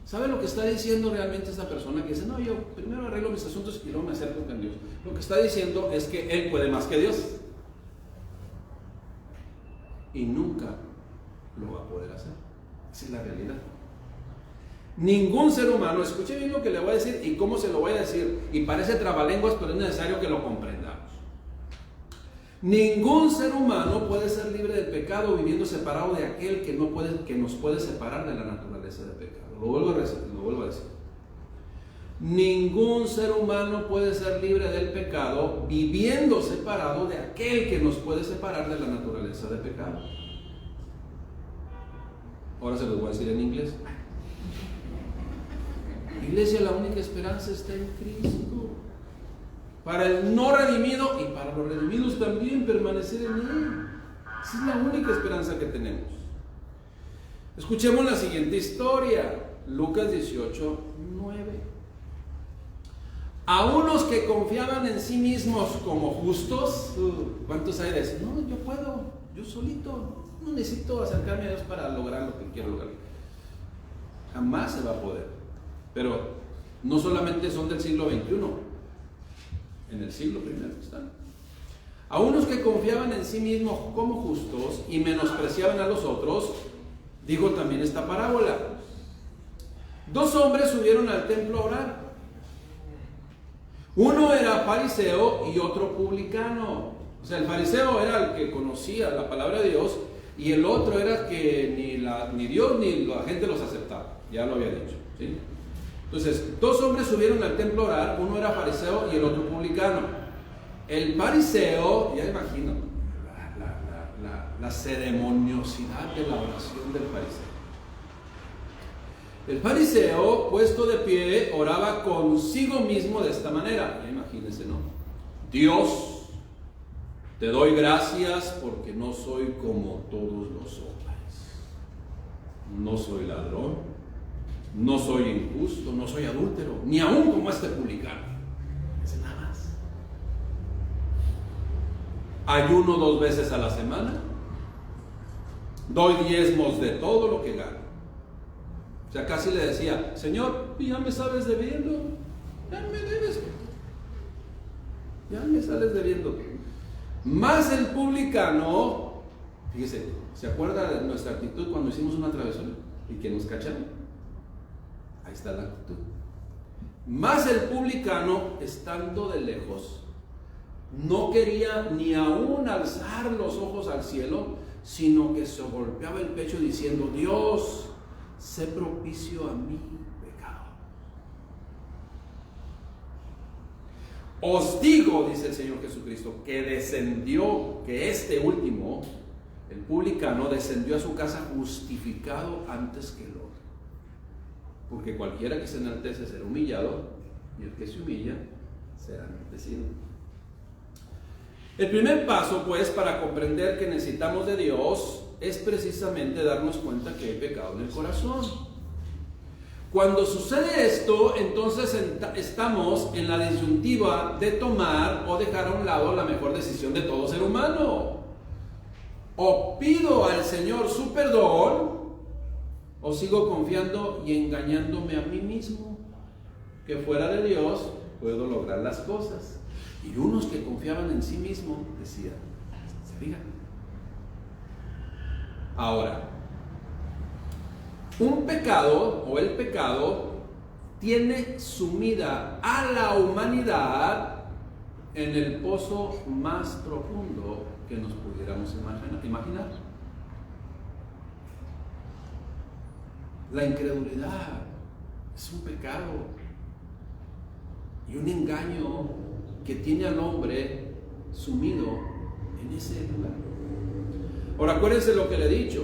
Speaker 1: ¿Sabe lo que está diciendo realmente esta persona que dice: no, yo primero arreglo mis asuntos y luego me acerco con Dios? Lo que está diciendo es que él puede más que Dios y nunca lo va a poder hacer. Esa es la realidad. Ningún ser humano, escuche bien lo que le voy a decir y cómo se lo voy a decir, y parece trabalenguas, pero es necesario que lo comprendamos. Ningún ser humano puede ser libre del pecado viviendo separado de aquel que nos puede separar de la naturaleza del pecado. Lo vuelvo a decir. Ningún ser humano puede ser libre del pecado viviendo separado de aquel que nos puede separar de la naturaleza del pecado. Ahora se los voy a decir en inglés. Iglesia, la única esperanza está en Cristo. Para el no redimido y para los redimidos también, permanecer en Él. Esa es la única esperanza que tenemos. Escuchemos la siguiente historia. Lucas 18:9. A unos que confiaban en sí mismos como justos, ¿cuántos hay de eso? No, yo puedo, yo solito, no necesito acercarme a Dios para lograr lo que quiero lograr. Jamás se va a poder. Pero no solamente son del siglo XXI, en el siglo I están. A unos que confiaban en sí mismos como justos y menospreciaban a los otros, digo también esta parábola. Dos hombres subieron al templo a orar. Uno era fariseo y otro publicano. O sea, el fariseo era el que conocía la palabra de Dios y el otro era que ni Dios ni la gente los aceptaba. Ya lo había dicho, ¿sí? Entonces, dos hombres subieron al templo a orar. Uno era fariseo y el otro publicano. El fariseo, ya imagino la ceremoniosidad de la oración del fariseo. El fariseo, puesto de pie, oraba consigo mismo de esta manera. Ya imagínense, ¿no? Dios, te doy gracias porque no soy como todos los hombres. No soy ladrón, no soy injusto, no soy adúltero, ni aún como este publicano. Es nada más. Ayuno 2 veces a la semana. Doy diezmos de todo lo que gano. O sea, casi le decía: Señor, ya me sabes debiendo, ya me debes, ya me sales debiendo. Más el publicano, fíjese, ¿se acuerda de nuestra actitud cuando hicimos una travesura y que nos cacharon? Ahí está la actitud. Mas el publicano, estando de lejos, no quería ni aún alzar los ojos al cielo, sino que se golpeaba el pecho diciendo: Dios, sé propicio a mi pecado. Os digo, dice el Señor Jesucristo, que descendió, que este último, el publicano, descendió a su casa justificado antes que el otro. Porque cualquiera que se enaltece será humillado, y el que se humilla será enaltecido. El primer paso, pues, para comprender que necesitamos de Dios es precisamente darnos cuenta que hay pecado en el corazón. Cuando sucede esto, entonces estamos en la disyuntiva de tomar o dejar a un lado la mejor decisión de todo ser humano. O pido al Señor su perdón, o sigo confiando y engañándome a mí mismo, que fuera de Dios puedo lograr las cosas. Y unos que confiaban en sí mismos decían: ¿se fijan? Ahora, un pecado o el pecado tiene sumida a la humanidad en el pozo más profundo que nos pudiéramos imaginar. La incredulidad es un pecado y un engaño que tiene al hombre sumido en ese lugar. Ahora, acuérdense lo que le he dicho.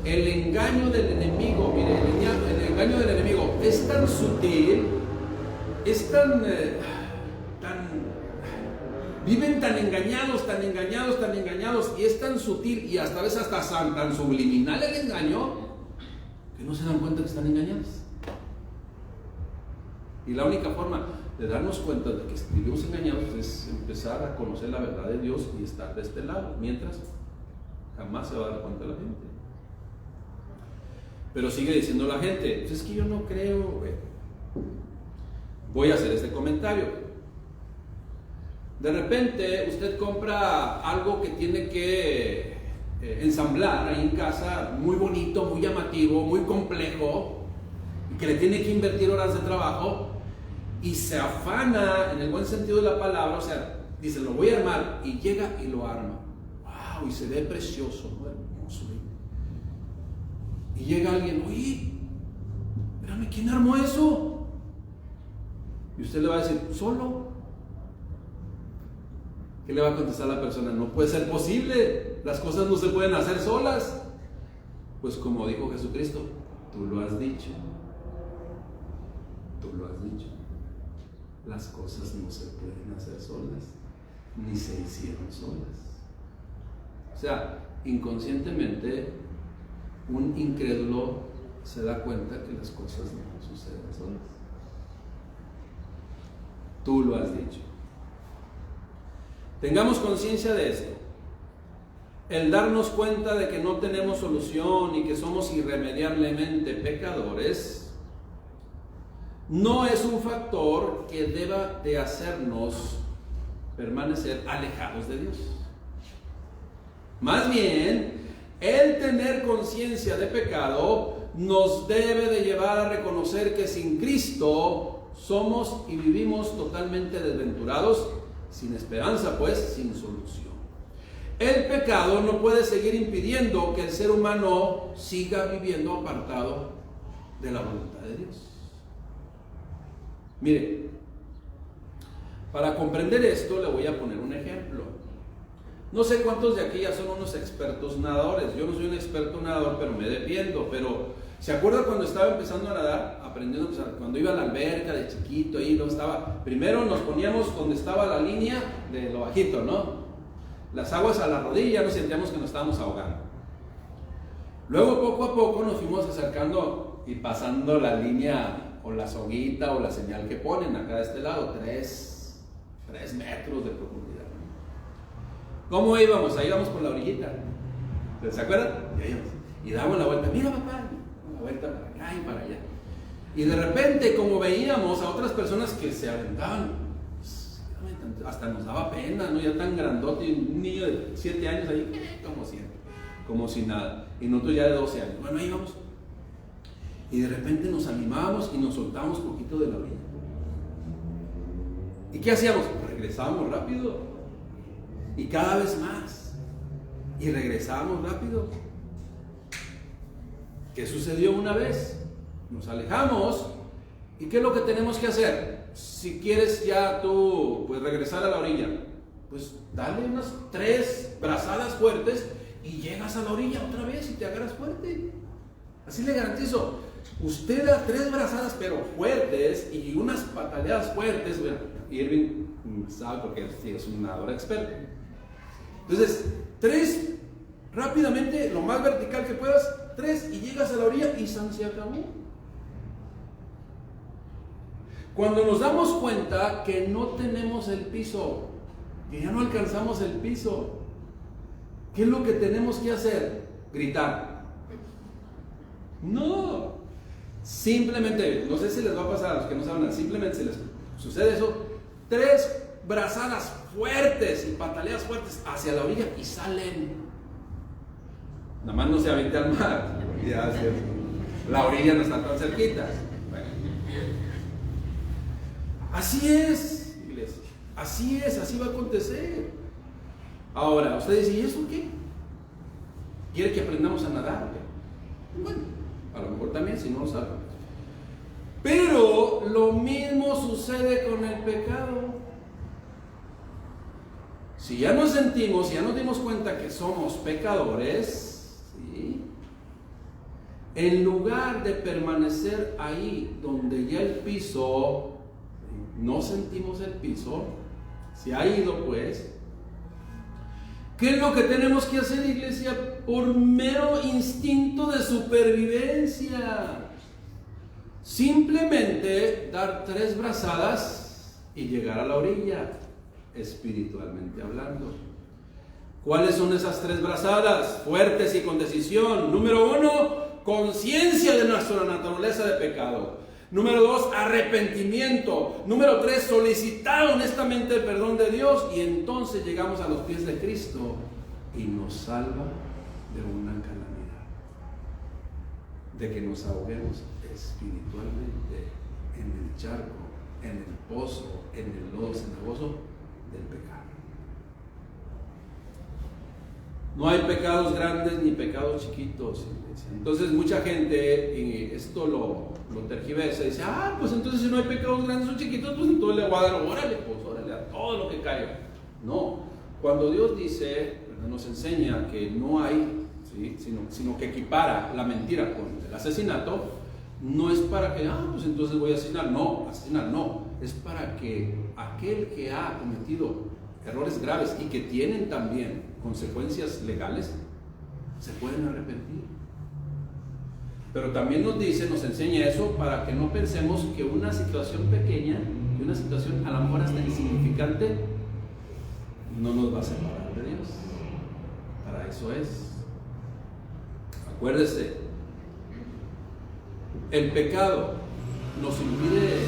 Speaker 1: El engaño del enemigo, mire, el engaño del enemigo es tan sutil, es viven tan engañados, y es tan sutil y hasta a veces hasta tan subliminal el engaño, que no se dan cuenta que están engañados. Y la única forma de darnos cuenta de que vivimos engañados es empezar a conocer la verdad de Dios y estar de este lado, mientras jamás se va a dar cuenta la gente. Pero sigue diciendo la gente: pues es que yo no creo. Voy a hacer este comentario. De repente usted compra algo que tiene que ensamblar ahí en casa, muy bonito, muy llamativo, muy complejo, y que le tiene que invertir horas de trabajo, y se afana en el buen sentido de la palabra, o sea, dice: lo voy a armar, y llega y lo arma. ¡Wow! Y se ve precioso, ¿no? Hermoso. Y llega alguien: oye, espérame, ¿quién armó eso? Y usted le va a decir: solo. ¿Qué le va a contestar a la persona? No puede ser posible, las cosas no se pueden hacer solas. Pues como dijo Jesucristo: tú lo has dicho. Tú lo has dicho. Las cosas no se pueden hacer solas, ni se hicieron solas. O sea, inconscientemente un incrédulo se da cuenta que las cosas no suceden solas. Tú lo has dicho. Tengamos conciencia de esto. El darnos cuenta de que no tenemos solución y que somos irremediablemente pecadores no es un factor que deba de hacernos permanecer alejados de Dios. Más bien, el tener conciencia de pecado nos debe de llevar a reconocer que sin Cristo somos y vivimos totalmente desventurados, sin esperanza, pues, sin solución. El pecado no puede seguir impidiendo que el ser humano siga viviendo apartado de la voluntad de Dios. Mire, para comprender esto le voy a poner un ejemplo. No sé cuántos de aquí ya son unos expertos nadadores. Yo no soy un experto nadador, pero me defiendo. Pero ¿se acuerda cuando estaba empezando a nadar? Aprendiendo, cuando iba a la alberca de chiquito, ahí no estaba. Primero nos poníamos donde estaba la línea de lo bajito, ¿no? Las aguas a la rodilla, nos sentíamos que nos estábamos ahogando. Luego poco a poco nos fuimos acercando y pasando la línea o la soguita o la señal que ponen acá de este lado, 3 metros de profundidad. ¿Cómo íbamos? Ahí íbamos por la orillita. ¿Se acuerdan? Y ahí íbamos. Y dábamos la vuelta. Mira, papá, la vuelta para acá y para allá. Y de repente, como veíamos a otras personas que se aventaban, hasta nos daba pena, ¿no? Ya tan grandote, un niño de 7 años ahí, como si nada. Y nosotros ya de 12 años. Bueno, ahí vamos. Y de repente nos animábamos y nos soltábamos un poquito de la orilla. ¿Y qué hacíamos? Regresábamos rápido. Y cada vez más. Y regresábamos rápido. ¿Qué sucedió una vez? Nos alejamos. ¿Y qué es lo que tenemos que hacer? Si quieres ya tú pues regresar a la orilla, pues dale unas 3 brazadas fuertes y llegas a la orilla otra vez y te agarras fuerte. Así le garantizo. Usted da 3 brazadas pero fuertes y unas pataleadas fuertes. Bueno, Irving sabe porque es un nadador experto. Entonces, 3 rápidamente, lo más vertical que puedas, 3 y llegas a la orilla y se acabó. Cuando nos damos cuenta que no tenemos el piso, que ya no alcanzamos el piso, ¿qué es lo que tenemos que hacer? Gritar. No. Simplemente, no sé si les va a pasar a los que no saben, simplemente si les sucede eso, 3 brazadas fuertes y pataleas fuertes hacia la orilla y salen. Nada más no se aviente al mar. Ya, la orilla no está tan cerquita. Bueno. Así es, iglesia. Así es, así va a acontecer. Ahora, usted dice, ¿y eso qué? ¿Quiere que aprendamos a nadar? Bueno, a lo mejor también, si no lo sabe. Pero lo mismo sucede con el pecado. Si ya nos sentimos, si ya nos dimos cuenta que somos pecadores, ¿sí? En lugar de permanecer ahí donde ya el piso, no sentimos el piso, se ha ido pues, ¿qué es lo que tenemos que hacer, iglesia? Por mero instinto de supervivencia, simplemente dar 3 brazadas y llegar a la orilla, espiritualmente hablando. ¿Cuáles son esas 3 brazadas? Fuertes y con decisión. Número 1, conciencia de nuestra naturaleza de pecado. Número 2, arrepentimiento. Número 3, solicitar honestamente el perdón de Dios. Y entonces llegamos a los pies de Cristo y nos salva de una calamidad, de que nos ahoguemos espiritualmente en el charco, en el pozo, en el lodo cenagoso del pecado. No hay pecados grandes ni pecados chiquitos, iglesia. Entonces mucha gente, y esto lo tergiversa, dice, pues entonces si no hay pecados grandes o chiquitos, pues entonces le voy a dar, órale a todo lo que caiga. No, cuando Dios dice, nos enseña que no hay, ¿sí? sino que equipara la mentira con el asesinato, no es para que, pues entonces voy a asesinar no, es para que aquel que ha cometido errores graves y que tienen también consecuencias legales, se pueden arrepentir. Pero también nos enseña eso para que no pensemos que una situación pequeña, que una situación a lo mejor hasta insignificante, no nos va a separar de Dios. Para eso es. Acuérdese, el pecado nos impide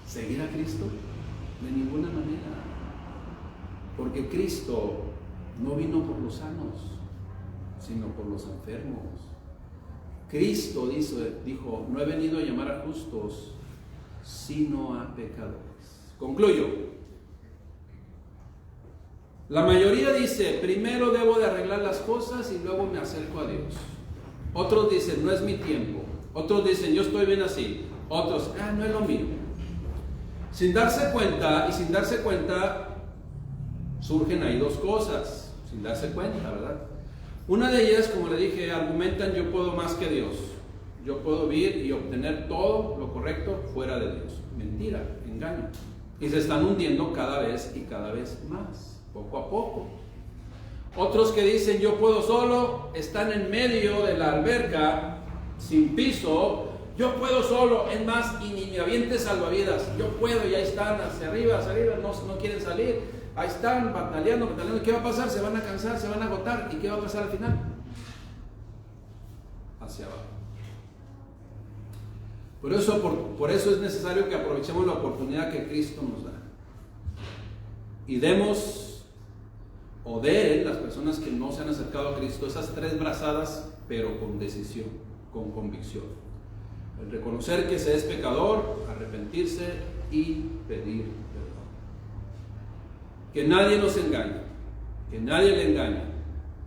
Speaker 1: seguir a Cristo de ninguna manera. Porque Cristo no vino por los sanos, sino por los enfermos. Cristo dijo, no he venido a llamar a justos, sino a pecadores. Concluyo. La mayoría dice, primero debo de arreglar las cosas y luego me acerco a Dios. Otros dicen, no es mi tiempo. Otros dicen, yo estoy bien así. Otros, no es lo mío. Sin darse cuenta, surgen ahí 2 cosas, sin darse cuenta, ¿verdad? Una de ellas, como le dije, argumentan, yo puedo más que Dios. Yo puedo vivir y obtener todo lo correcto fuera de Dios. Mentira, engaño. Y se están hundiendo cada vez y cada vez más, poco a poco. Otros que dicen, yo puedo solo, están en medio de la alberca, sin piso. Yo puedo solo, es más, y ni me aviente salvavidas. Yo puedo, y ahí están, hacia arriba, no quieren salir. Ahí están, bataleando. ¿Qué va a pasar? Se van a cansar, se van a agotar. ¿Y qué va a pasar al final? Hacia abajo. Por eso es necesario que aprovechemos la oportunidad que Cristo nos da. Y demos, o den las personas que no se han acercado a Cristo, esas 3 brazadas, pero con decisión, con convicción. El reconocer que se es pecador, arrepentirse y pedir perdón. Que nadie nos engañe, que nadie le engañe.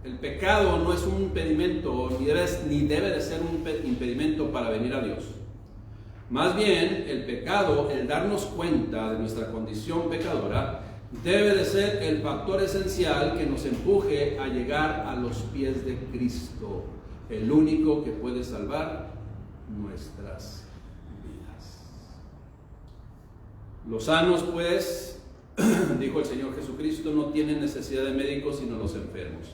Speaker 1: El pecado no es un impedimento, ni debe de ser un impedimento para venir a Dios. Más bien, el pecado, el darnos cuenta de nuestra condición pecadora, debe de ser el factor esencial que nos empuje a llegar a los pies de Cristo, el único que puede salvar nuestras vidas. Los sanos, pues, dijo el Señor Jesucristo, no tienen necesidad de médicos sino los enfermos.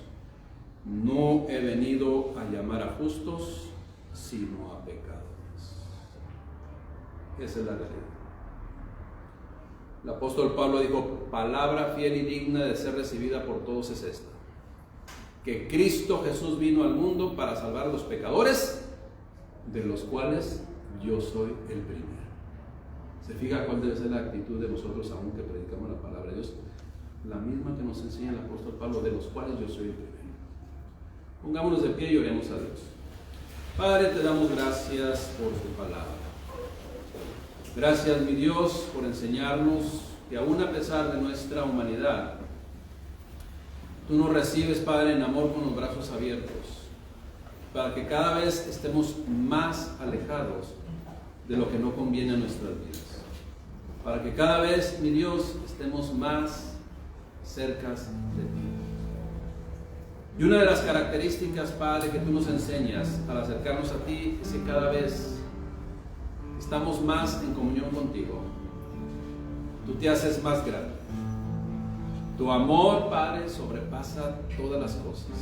Speaker 1: No he venido a llamar a justos, sino a pecadores. Esa es la realidad. El apóstol Pablo dijo, palabra fiel y digna de ser recibida por todos es esta: que Cristo Jesús vino al mundo para salvar a los pecadores, de los cuales yo soy el primero. ¿Se fija cuál debe ser la actitud de nosotros aún que predicamos la palabra de Dios? La misma que nos enseña el apóstol Pablo, de los cuales yo soy el primero. Pongámonos de pie y oremos a Dios. Padre, te damos gracias por tu palabra. Gracias, mi Dios, por enseñarnos que aún a pesar de nuestra humanidad, tú nos recibes, Padre, en amor con los brazos abiertos, para que cada vez estemos más alejados de lo que no conviene a nuestras vidas. Para que cada vez, mi Dios, estemos más cerca de ti. Y una de las características, Padre, que tú nos enseñas al acercarnos a ti es que cada vez estamos más en comunión contigo. Tú te haces más grande. Tu amor, Padre, sobrepasa todas las cosas.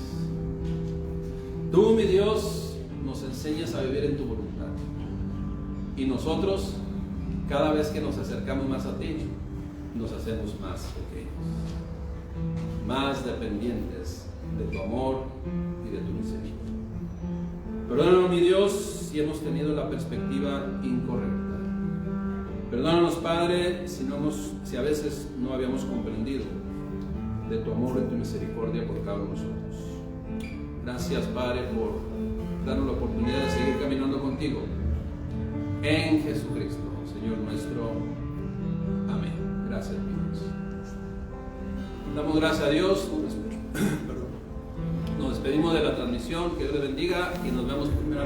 Speaker 1: Tú, mi Dios, nos enseñas a vivir en tu voluntad. Y nosotros, cada vez que nos acercamos más a ti, nos hacemos más pequeños, más dependientes de tu amor y de tu misericordia. Perdónanos, mi Dios, si hemos tenido la perspectiva incorrecta. Perdónanos, Padre, si a veces no habíamos comprendido de tu amor y tu misericordia por cada uno de nosotros. Gracias, Padre, por darnos la oportunidad de seguir caminando contigo. En Jesucristo, Señor nuestro. Amén. Gracias, Dios. Damos gracias a Dios. Nos despedimos de la transmisión. Que Dios le bendiga y nos vemos primeramente.